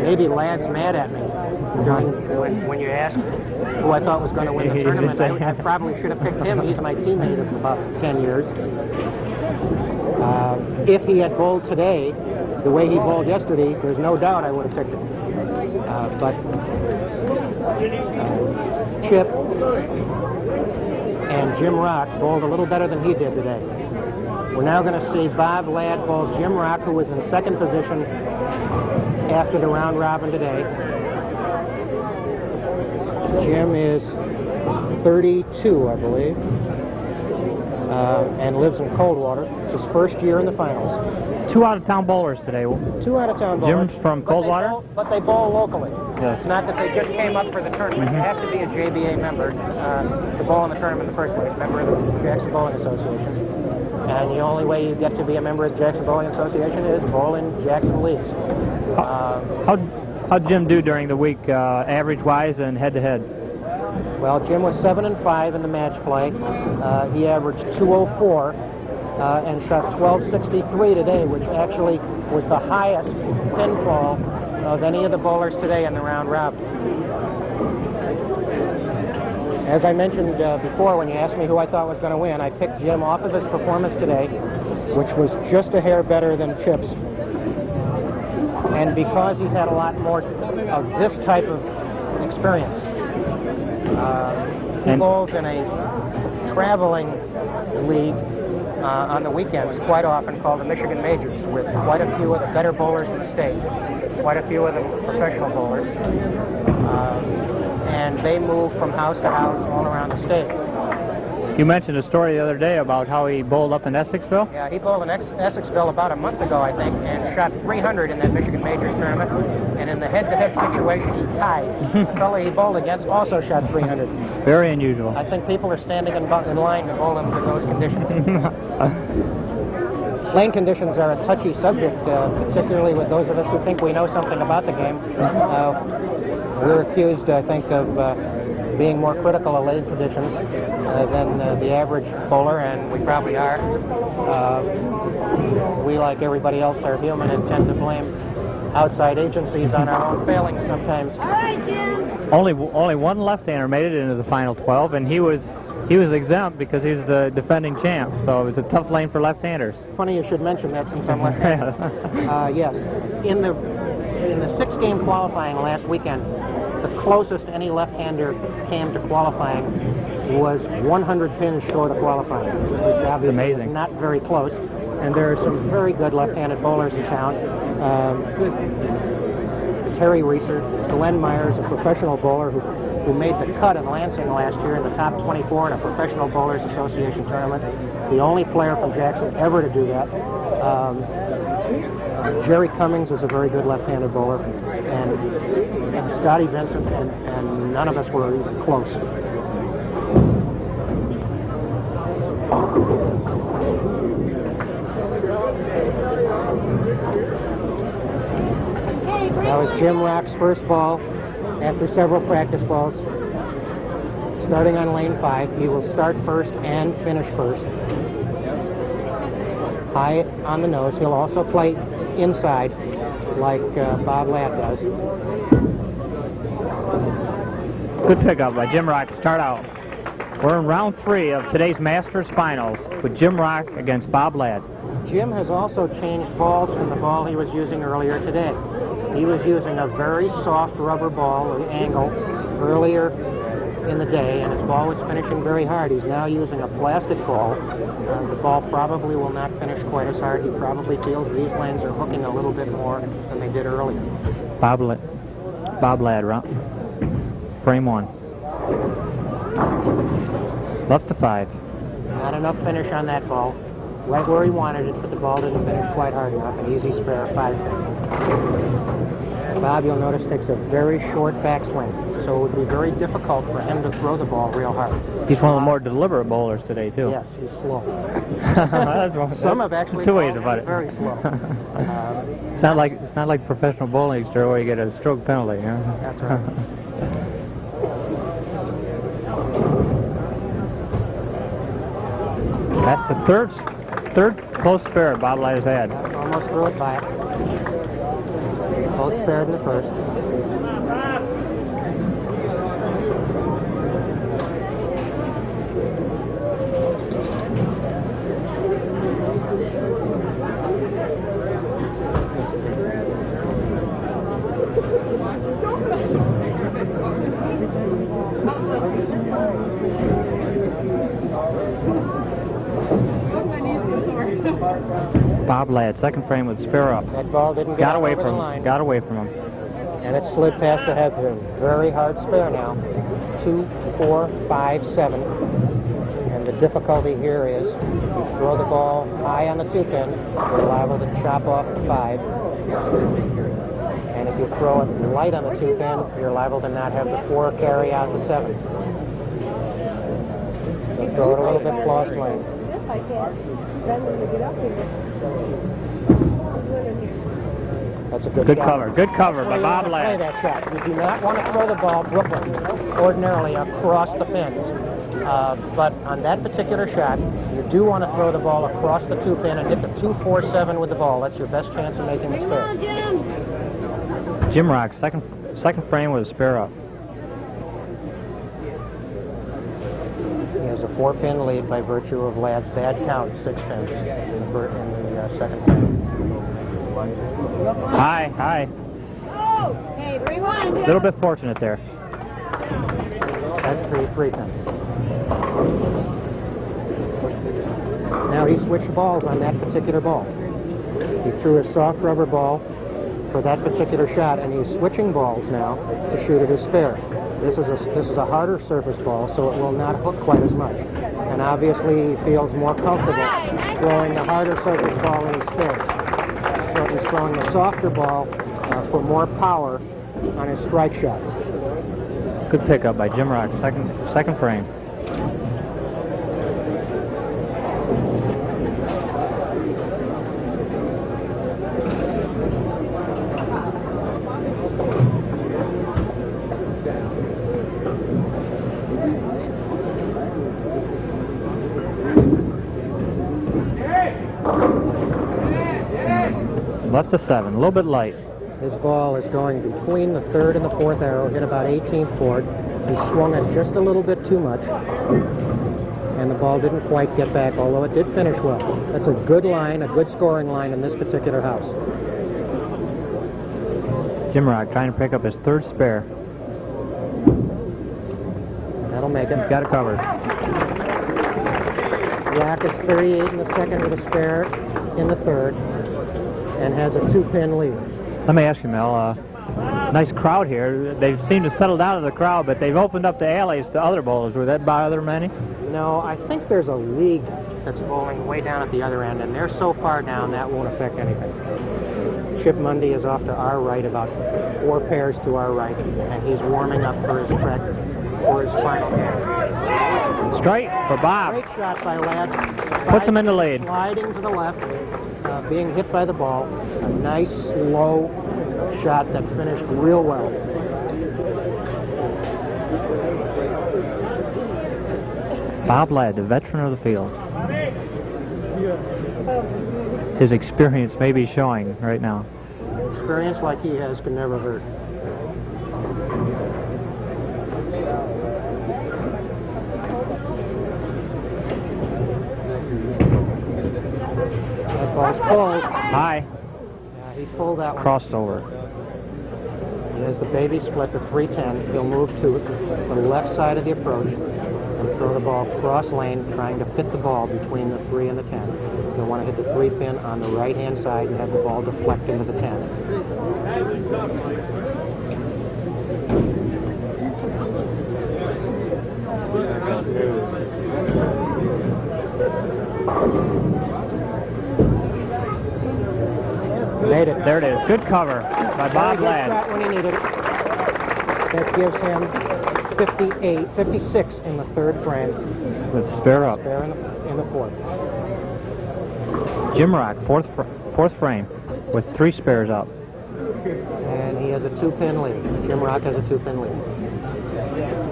Maybe Ladd's mad at me when you asked who I thought was going to win the tournament. I probably should have picked him. He's my teammate of about 10 years. If he had bowled today, the way he bowled yesterday, there's no doubt I would have picked him. But Chip and Jim Rock bowled a little better than he did today. We're now going to see Bob Ladd bowl Jim Rock, who was in second position after the round robin today. Jim is 32, I believe, and lives in Coldwater. It's his first year in the finals. 2 out-of-town bowlers today. 2 out-of-town bowlers. Jim's from Coldwater? But they bowl locally. Yes. It's not that they just came up for the tournament. You have to be a JBA member to bowl in the tournament in the first place, member of the Jackson Bowling Association. And the only way you get to be a member of the Jackson Bowling Association is bowl in Jackson leagues. How'd Jim do during the week, average-wise and head-to-head? Well, Jim was 7-5 in the match play. He averaged 204 and shot 1263 today, which actually was the highest pinfall of any of the bowlers today in the round robin. As I mentioned before, when you asked me who I thought was going to win, I picked Jim off of his performance today, which was just a hair better than Chip's. And because he's had a lot more of this type of experience. He bowls in a traveling league on the weekends, quite often called the Michigan Majors, with quite a few of the better bowlers in the state, quite a few of the professional bowlers. And they move from house to house all around the state. You mentioned a story the other day about how he bowled up in Essexville? Yeah, he bowled in Essexville about a month ago, I think, and shot 300 in that Michigan Majors tournament. And in the head-to-head situation, he tied. The fellow he bowled against also shot 300. Very unusual. I think people are standing in line to bowl him to those conditions. Lane conditions are a touchy subject, particularly with those of us who think we know something about the game. We're accused, I think, of being more critical of lane conditions than the average bowler, and we probably are. We, like everybody else, are human and tend to blame outside agencies on our own failings sometimes. All right, Jim. Only one left-hander made it into the final 12, and he was exempt because he was the defending champ. So it was a tough lane for left-handers. Funny you should mention that since I'm left-handed. Yes, in the 6-game qualifying last weekend, the closest any left-hander came to qualifying was 100 pins short of qualifying, which obviously is not very close. And there are some very good left-handed bowlers in town. Terry Reeser, Glenn Myers, a professional bowler who made the cut in Lansing last year in the top 24 in a Professional Bowlers Association tournament. The only player from Jackson ever to do that. Jerry Cummings is a very good left-handed bowler, and Scotty Vincent, and none of us were even close. That was Jim Rock's first ball after several practice balls. Starting on lane 5, he will start first and finish first. High on the nose. He'll also play inside like Bob Ladd does. Good pickup by Jim Rock to start out. We're in round 3 of today's Masters Finals with Jim Rock against Bob Ladd. Jim has also changed balls from the ball he was using earlier today. He was using a very soft rubber ball, an angle, earlier in the day, and his ball was finishing very hard. He's now using a plastic ball. The ball probably will not finish quite as hard. He probably feels these lanes are hooking a little bit more than they did earlier. Bob Ladd, frame 1. Left to 5. Not enough finish on that ball. Right where he wanted it, but the ball didn't finish quite hard enough. An easy spare 5. Bob, you'll notice, takes a very short backswing, so it would be very difficult for him to throw the ball real hard. He's one of the more deliberate bowlers today, too. Yes, he's slow. Some have actually two ways about it. Very slow. It's not like professional bowling where you get a stroke penalty. Huh? That's right. That's the third close spare Bob Ladd has had. Almost threw it by it. Both spared in the first. Bob Ladd, second frame with spare up. That ball didn't get Got away over the from line. him. Got away from him. And it slid past the head of him. Very hard spare now. 2, 4, 5, 7. And the difficulty here is if you throw the ball high on the 2-pin, you're liable to chop off the 5. And if you throw it light on the 2-pin, you're liable to not have the 4 carry out the 7. So throw it a little bit cross lane. That's a good shot. cover. Good cover by Bob Play Ladd. that shot. You do not want to throw the ball, Brooklyn, ordinarily across the pins. But on that particular shot, you do want to throw the ball across the 2-pin and hit the 2-4-7 with the ball. That's your best chance of making the spare. Jim Rock, second frame with a spare up. He has a 4-pin lead by virtue of Ladd's bad count, 6 pins in the second frame. High. Hey, rewind. A little bit fortunate there. That's 3 pins. Now he switched balls on that particular ball. He threw a soft rubber ball for that particular shot, and he's switching balls now to shoot at his spare. This is a harder surface ball, so it will not hook quite as much. And obviously he feels more comfortable throwing the harder surface ball in his spares. So he's throwing the softer ball for more power on his strike shot. Good pickup by Jim Rock, second frame. Left to 7, a little bit light. His ball is going between the 3rd and the 4th arrow, hit about 18th board. He swung it just a little bit too much, and the ball didn't quite get back, although it did finish well. That's a good line, a good scoring line in this particular house. Jim Rock trying to pick up his 3rd spare. That'll make it. He's got it covered. Rock is 38 in the 2nd with a spare in the 3rd, and has a 2-pin lead. Let me ask you, Mel, nice crowd here. They seem to settle down to the crowd, but they've opened up the alleys to other bowlers. Would that bother many? No, I think there's a league that's bowling way down at the other end, and they're so far down that won't affect anything. Chip Mundy is off to our right, about 4 pairs to our right, and he's warming up for his final catch. Straight for Bob. Great shot by Ladd. Puts him in the lead. Sliding to the left, being hit by the ball. A nice, slow shot that finished real well. Bob Ladd, the veteran of the field. His experience may be showing right now. Experience like he has can never hurt. That ball's pulled. High. Yeah, he pulled that one. Crossed over. He has the baby split to 310. He'll move to the left side of the approach and throw the ball cross lane, trying to fit the ball between the 3 and the 10. He'll want to hit the 3-pin on the right-hand side and have the ball deflect into the 10. Made it. There it is. Good cover by Bob Very good Ladd. shot when he needed it. That gives him 56 in the 3rd frame. With spare up. Spare in the 4th. Jim Rock, fourth frame with 3 spares up. And he has a 2-pin lead. Jim Rock has a 2-pin lead.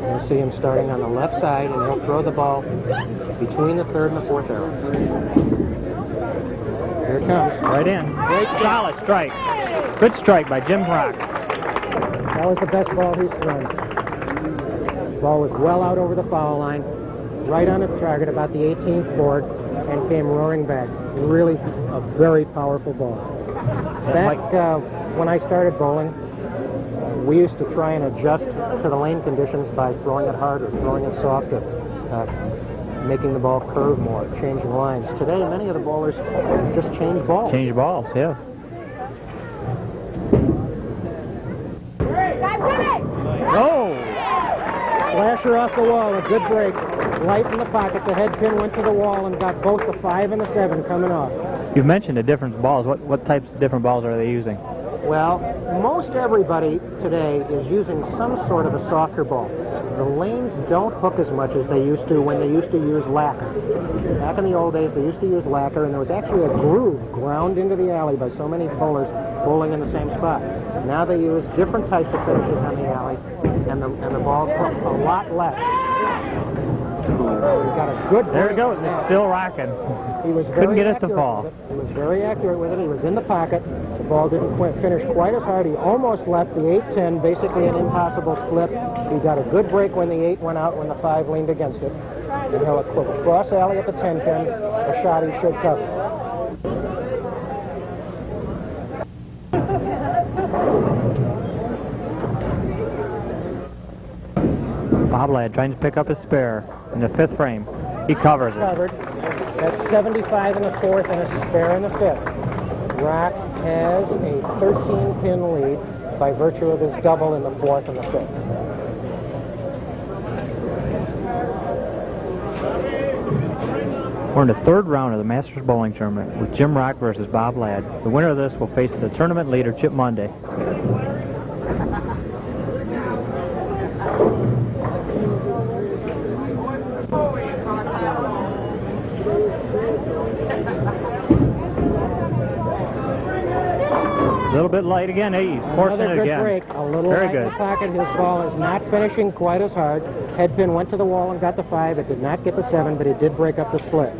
You'll see him starting on the left side, and he'll throw the ball between the 3rd and the 4th arrow. Here it comes. Right in. Great Solid strike. Good strike by Jim Rock. That was the best ball he's thrown. The ball was well out over the foul line, right on its target, about the 18th board, and came roaring back. Really a very powerful ball. Back when I started bowling, we used to try and adjust to the lane conditions by throwing it harder, throwing it softer, making the ball curve more, changing lines. Today, many of the bowlers just change balls. Change balls, yes. Oh! Flasher off the wall, a good break. Light in the pocket, the head pin went to the wall and got both the 5 and the 7 coming off. You've mentioned the different balls. What types of different balls are they using? Well, most everybody today is using some sort of a softer ball. The lanes don't hook as much as they used to when they used to use lacquer. Back in the old days, they used to use lacquer, and there was actually a groove ground into the alley by so many bowlers bowling in the same spot. Now they use different types of finishes on the alley, and the balls hook a lot less. We've got a good. There it goes. It's still rocking. He was Couldn't very get it to accurate fall. with it. He was very accurate with it. He was in the pocket. The ball didn't finish quite as hard. He almost left the 8-10, basically an impossible split. He got a good break when the 8 went out, when the 5 leaned against it. And he'll cross alley at the 10-10, a shot he should cover. Bob Ladd trying to pick up his spare in the 5th frame. He covers it. Covered. That's 75 in the 4th and a spare in the 5th. Rock has a 13-pin lead by virtue of his double in the 4th and the 5th. We're in the 3rd round of the Masters Bowling Tournament with Jim Rock versus Bob Ladd. The winner of this will face the tournament leader, Chip Monday. A little bit light again. He's forcing Another it good again. break. A little Very light good. in the pocket. His ball is not finishing quite as hard. Head pin went to the wall and got the 5. It did not get the 7, but it did break up the split.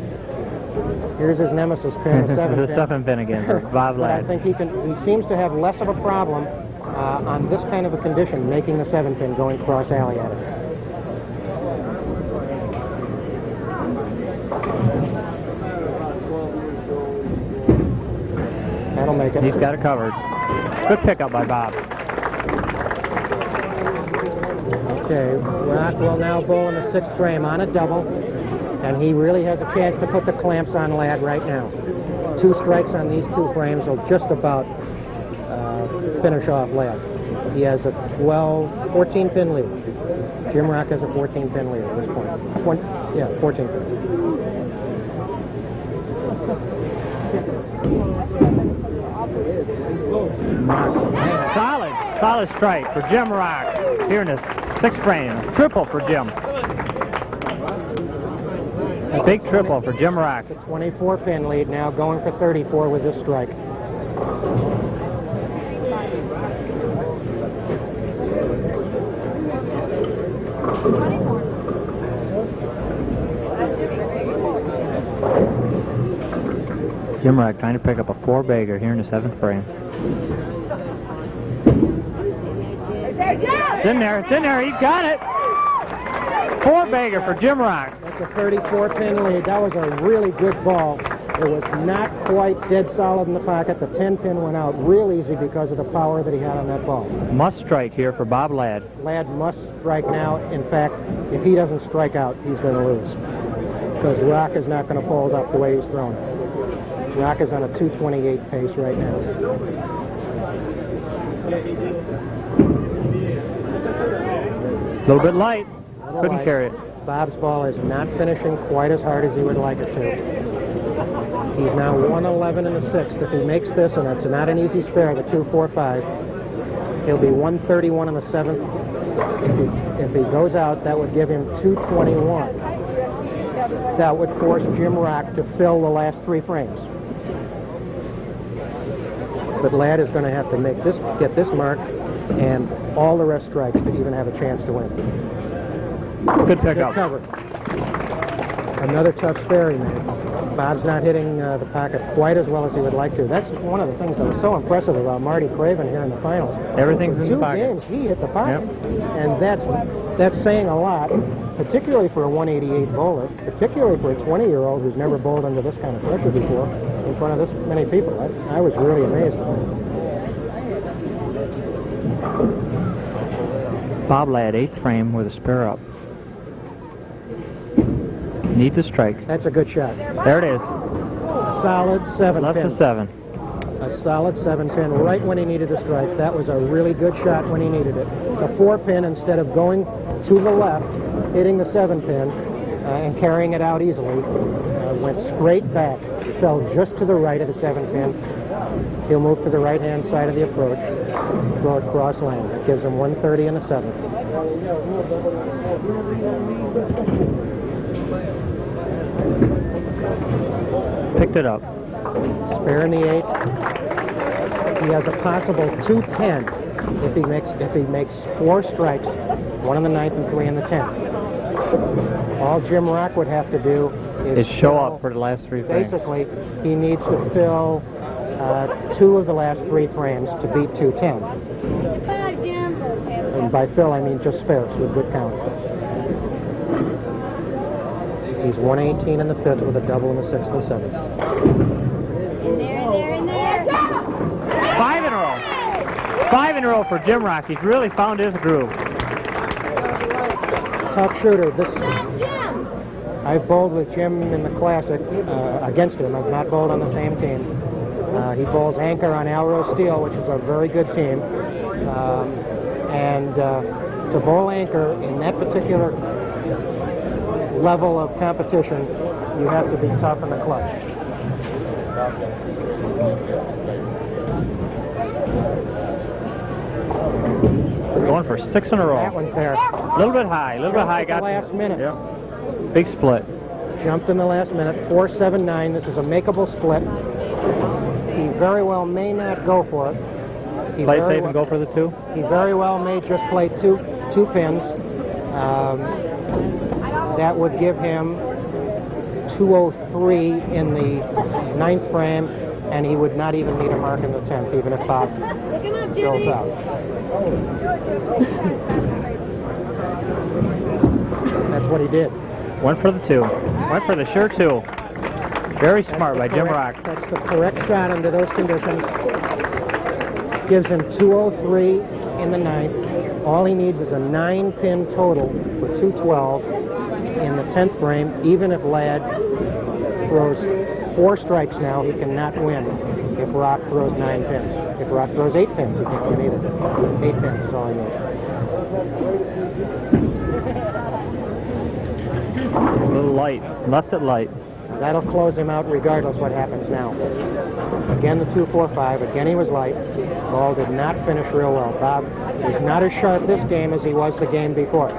Here's his nemesis pin, the 7 The pin. 7 pin again for Bob But I Ladd. think he seems to have less of a problem on this kind of a condition, making the 7 pin going cross alley at it. That'll make it. He's got it covered. Good pickup by Bob. Okay, Rock will now bowl in the 6th frame on a double, and he really has a chance to put the clamps on Ladd right now. 2 strikes on these 2 frames will just about finish off Ladd. He has a 14-pin lead. Jim Rock has a 14-pin lead at this point. 14 pin. Solid strike for Jim Rock here in the 6th frame. Triple for Jim. A big triple for Jim Rock. 24-pin lead now, going for 34 with this strike. Jim Rock trying to pick up a 4-bagger here in the 7th frame. It's in there, he got it! 4-bagger for Jim Rock. That's a 34-pin lead. That was a really good ball. It was not quite dead solid in the pocket. The 10-pin went out real easy because of the power that he had on that ball. Must strike here for Bob Ladd. Ladd must strike now. In fact, if he doesn't strike out, he's going to lose. Because Rock is not going to fold up the way he's throwing. Rock is on a 228 pace right now. A little bit light. Couldn't carry it. Bob's ball is not finishing quite as hard as he would like it to. He's now 111 in the 6th. If he makes this, and it's not an easy spare, the 2-4-5, he'll be 131 in the 7th. If he goes out, that would give him 221. That would force Jim Rock to fill the last 3 frames. But Ladd is going to have to get this mark and all the rest strikes to even have a chance to win. Good pickup. Good cover. Another tough spare he made. Bob's not hitting the pocket quite as well as he would like to. That's one of the things that was so impressive about Marty Craven here in the finals. Everything's For in the two pocket. games, he hit the pocket. Yep. And that's saying a lot, particularly for a 188 bowler, particularly for a 20-year-old who's never bowled under this kind of pressure before in front of this many people. I was really amazed. Bob Ladd, 8th frame with a spare up. Needs a strike. That's a good shot. There it is. Solid 7 Left pin. to 7. A solid 7 pin right when he needed the strike. That was a really good shot when he needed it. The 4 pin, instead of going to the left, hitting the 7 pin and carrying it out easily, went straight back. Fell just to the right of the 7 pin. He'll move to the right-hand side of the approach, throw it cross lane. That gives him 130 and a 7. Picked it up. Spare in the 8. He has a possible 210 if he makes 4 strikes, 1 in the 9th and 3 in the 10th. All Jim Rock would have to do is show up for the last 3 frames. Basically, he needs to fill 2 of the last 3 frames to beat 210. Bye, Jim. And by fill, I mean just spares with good count. He's 118 in the 5th with a double in the 6th and 7th. In there. 5 in a row. 5 in a row for Jim Rock. He's really found his groove. Tough shooter. Jim. I've bowled with Jim in the Classic against him. I've not bowled on the same team. He bowls anchor on Alro Steel, which is a very good team. To bowl anchor in that particular level of competition, you have to be tough in the clutch. Going for 6 in a row. That one's there. A little bit high. Jumped at the last minute. Yep. Big split. Jumped in the last minute. 4-7-9. This is a makeable split. He very well may not go for it. Play safe and go for the 2. He very well may just play two pins. That would give him 203 in the 9th frame, and he would not even need a mark in the 10th, even if Bob fills out. That's what he did. Went for the 2. Went for the sure 2. Very smart by Jim Rock. That's the correct shot under those conditions. Gives him 203 in the 9th. All he needs is a 9-pin total for 212 in the 10th frame. Even if Ladd throws 4 strikes now, he cannot win if Rock throws 9 pins. If Rock throws 8 pins, he can't win either. 8 pins is all he needs. A little light. Left it light. That'll close him out regardless what happens now. Again, the 2-4-5. Again, he was light. Ball did not finish real well. Bob was not as sharp this game as he was the game before.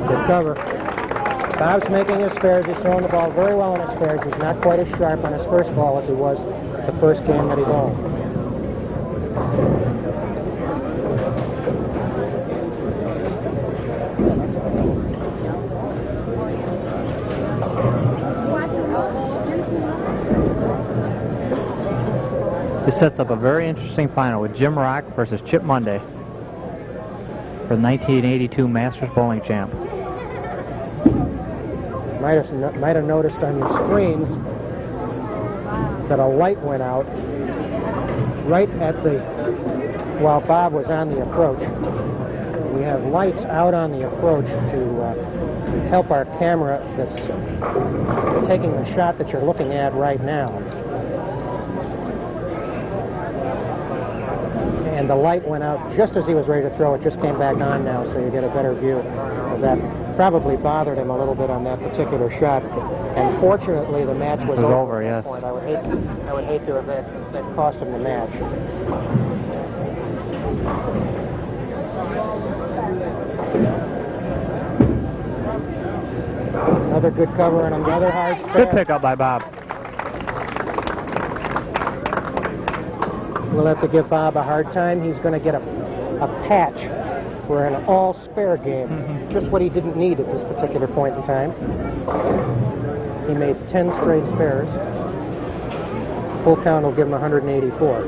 Good cover. Bob's making his spares. He's throwing the ball very well in his spares. He's not quite as sharp on his first ball as he was the first game that he bowled. This sets up a very interesting final with Jim Rock versus Chip Monday for the 1982 Masters Bowling Champ. Might have noticed on your screens that a light went out right while Bob was on the approach. We have lights out on the approach to help our camera that's taking the shot that you're looking at right now. And the light went out just as he was ready to throw. It just came back on now, so you get a better view of that. Probably bothered him a little bit on that particular shot. And fortunately, the match was over. At that Yes. point. I would hate to have that cost him the match. Another good cover and another hard spare. Good pickup by Bob. We'll have to give Bob a hard time. He's going to get a patch for an all-spare game. Just what he didn't need at this particular point in time. He made 10 straight spares. Full count will give him 184.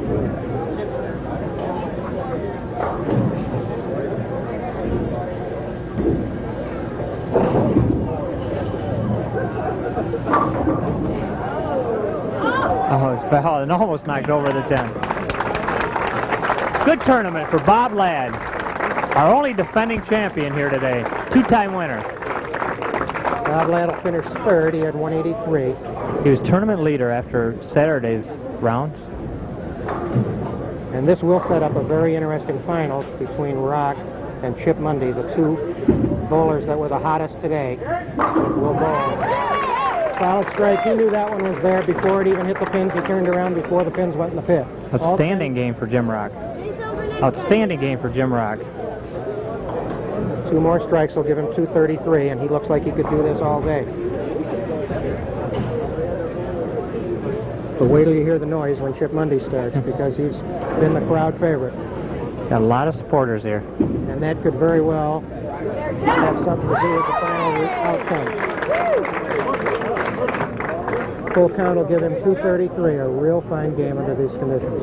Oh, it's foul and almost knocked over the 10. Good tournament for Bob Ladd, our only defending champion here today. Two-time winner. Bob Ladd will finish third. He had 183. He was tournament leader after Saturday's round. And this will set up a very interesting finals between Rock and Chip Mundy, the two bowlers that were the hottest today. Will bowl. Solid strike. He knew that one was there before it even hit the pins. He turned around before the pins went in the pit. Outstanding game for Jim Rock. Outstanding game for Jim Rock. 2 more strikes will give him 233, and he looks like he could do this all day. But wait till you hear the noise when Chip Mundy starts, because he's been the crowd favorite. Got a lot of supporters here. And that could very well have something to do with the final outcome. Full count will give him 233, a real fine game under these conditions.